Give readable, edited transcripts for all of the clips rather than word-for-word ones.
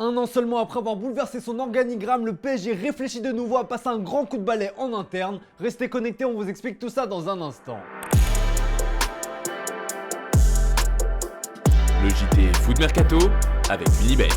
Un an seulement après avoir bouleversé son organigramme, le PSG réfléchit de nouveau à passer un grand coup de balai en interne. Restez connectés, on vous explique tout ça dans un instant. Le JT Foot Mercato avec Unibet.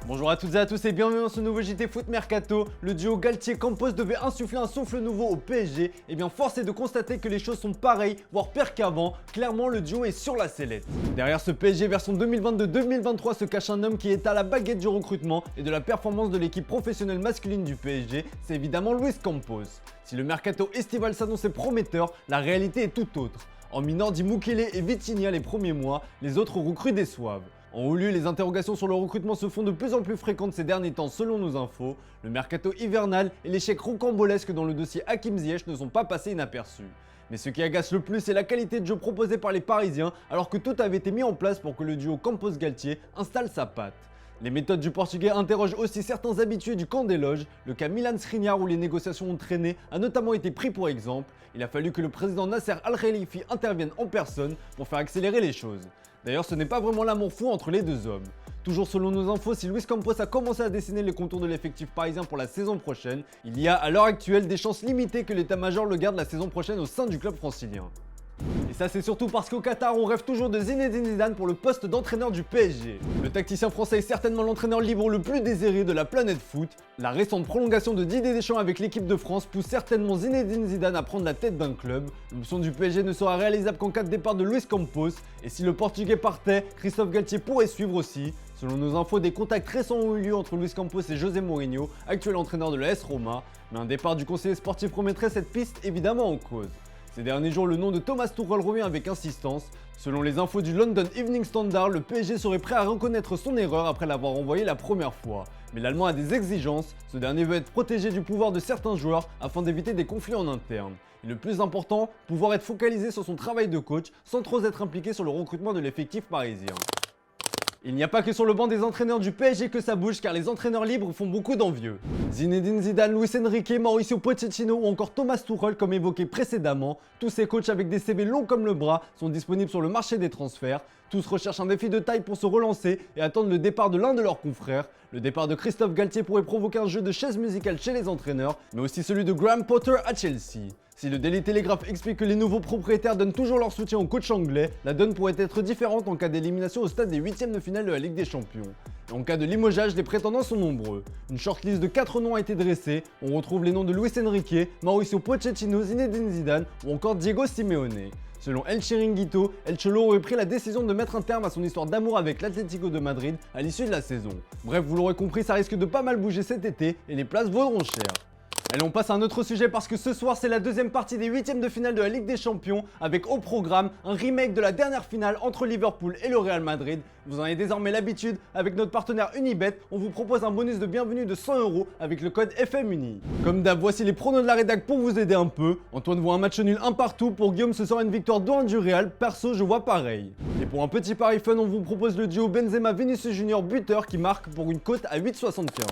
Bonjour à toutes et à tous et bienvenue dans ce nouveau JT Foot Mercato. Le duo Galtier-Campos devait insuffler un souffle nouveau au PSG. Et bien force est de constater que les choses sont pareilles, voire pire qu'avant. Clairement le duo est sur la sellette. Derrière ce PSG version 2022-2023 se cache un homme qui est à la baguette du recrutement et de la performance de l'équipe professionnelle masculine du PSG. C'est évidemment Luis Campos. Si le mercato estival s'annonçait prometteur, la réalité est tout autre. En minant Di Mukiele et Vitinha les premiers mois, les autres recrues déçoivent. En haut lieu, les interrogations sur le recrutement se font de plus en plus fréquentes ces derniers temps selon nos infos. Le mercato hivernal et l'échec rocambolesque dans le dossier Hakim Ziyech ne sont pas passés inaperçus. Mais ce qui agace le plus, c'est la qualité de jeu proposée par les Parisiens alors que tout avait été mis en place pour que le duo Campos-Galtier installe sa patte. Les méthodes du Portugais interrogent aussi certains habitués du camp des loges. Le cas Milan Skriniar où les négociations ont traîné a notamment été pris pour exemple. Il a fallu que le président Nasser Al-Khelaifi intervienne en personne pour faire accélérer les choses. D'ailleurs, ce n'est pas vraiment l'amour fou entre les deux hommes. Toujours selon nos infos, si Luis Campos a commencé à dessiner les contours de l'effectif parisien pour la saison prochaine, il y a à l'heure actuelle des chances limitées que l'état-major le garde la saison prochaine au sein du club francilien. Et ça c'est surtout parce qu'au Qatar on rêve toujours de Zinedine Zidane pour le poste d'entraîneur du PSG. Le tacticien français est certainement l'entraîneur libre le plus désiré de la planète foot. La récente prolongation de Didier Deschamps avec l'équipe de France pousse certainement Zinedine Zidane à prendre la tête d'un club. L'option du PSG ne sera réalisable qu'en cas de départ de Luis Campos. Et si le Portugais partait, Christophe Galtier pourrait suivre aussi. Selon nos infos, des contacts récents ont eu lieu entre Luis Campos et José Mourinho, actuel entraîneur de l'AS Roma. Mais un départ du conseiller sportif remettrait cette piste évidemment en cause. Ces derniers jours, le nom de Thomas Tuchel revient avec insistance. Selon les infos du London Evening Standard, le PSG serait prêt à reconnaître son erreur après l'avoir envoyé la première fois. Mais l'Allemand a des exigences, ce dernier veut être protégé du pouvoir de certains joueurs afin d'éviter des conflits en interne. Et le plus important, pouvoir être focalisé sur son travail de coach sans trop être impliqué sur le recrutement de l'effectif parisien. Il n'y a pas que sur le banc des entraîneurs du PSG que ça bouge car les entraîneurs libres font beaucoup d'envieux. Zinedine Zidane, Luis Enrique, Mauricio Pochettino ou encore Thomas Tuchel comme évoqué précédemment, tous ces coachs avec des CV longs comme le bras sont disponibles sur le marché des transferts. Tous recherchent un défi de taille pour se relancer et attendent le départ de l'un de leurs confrères. Le départ de Christophe Galtier pourrait provoquer un jeu de chaises musicales chez les entraîneurs, mais aussi celui de Graham Potter à Chelsea. Si le Daily Telegraph explique que les nouveaux propriétaires donnent toujours leur soutien au coach anglais, la donne pourrait être différente en cas d'élimination au stade des huitièmes de finale de la Ligue des Champions. Et en cas de limogeage, les prétendants sont nombreux. Une shortlist de 4 noms a été dressée. On retrouve les noms de Luis Enrique, Mauricio Pochettino, Zinedine Zidane ou encore Diego Simeone. Selon El Chiringuito, El Cholo aurait pris la décision de mettre un terme à son histoire d'amour avec l'Atlético de Madrid à l'issue de la saison. Bref, vous l'aurez compris, ça risque de pas mal bouger cet été et les places vaudront cher. Allez, on passe à un autre sujet parce que ce soir c'est la deuxième partie des huitièmes de finale de la Ligue des Champions avec au programme un remake de la dernière finale entre Liverpool et le Real Madrid. Vous en avez désormais l'habitude, avec notre partenaire Unibet, on vous propose un bonus de bienvenue de 100 € avec le code FMUNI. Comme d'hab, voici les pronos de la rédac pour vous aider un peu. Antoine voit un match nul un partout, pour Guillaume ce sera une victoire 2-1 du Real, perso je vois pareil. Et pour un petit pari fun, on vous propose le duo Benzema-Vinicius Junior buteur qui marque pour une cote à 8,75.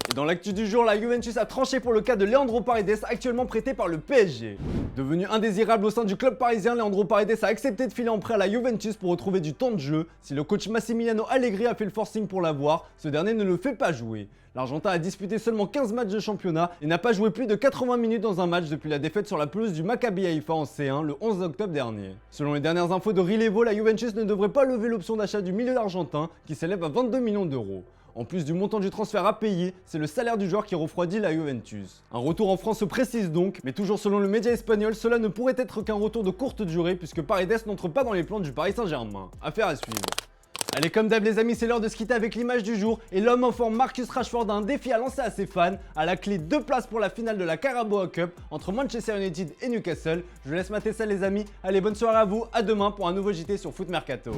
Et dans l'actu du jour, la Juventus a tranché pour le cas de Leandro Paredes, actuellement prêté par le PSG. Devenu indésirable au sein du club parisien, Leandro Paredes a accepté de filer en prêt à la Juventus pour retrouver du temps de jeu. Si le coach Massimiliano Allegri a fait le forcing pour l'avoir, ce dernier ne le fait pas jouer. L'Argentin a disputé seulement 15 matchs de championnat et n'a pas joué plus de 80 minutes dans un match depuis la défaite sur la pelouse du Maccabi Haïfa en C1 le 11 octobre dernier. Selon les dernières infos de Rilevo, la Juventus ne devrait pas lever l'option d'achat du milieu argentin qui s'élève à 22 millions d'euros. En plus du montant du transfert à payer, c'est le salaire du joueur qui refroidit la Juventus. Un retour en France se précise donc, mais toujours selon le média espagnol, cela ne pourrait être qu'un retour de courte durée puisque Paredes n'entre pas dans les plans du Paris Saint-Germain. Affaire à suivre. Allez, comme d'hab les amis, c'est l'heure de se quitter avec l'image du jour et l'homme en forme Marcus Rashford a un défi à lancer à ses fans. À la clé, 2 places pour la finale de la Carabao Cup entre Manchester United et Newcastle. Je vous laisse mater ça les amis. Allez, bonne soirée à vous, à demain pour un nouveau JT sur Foot Mercato.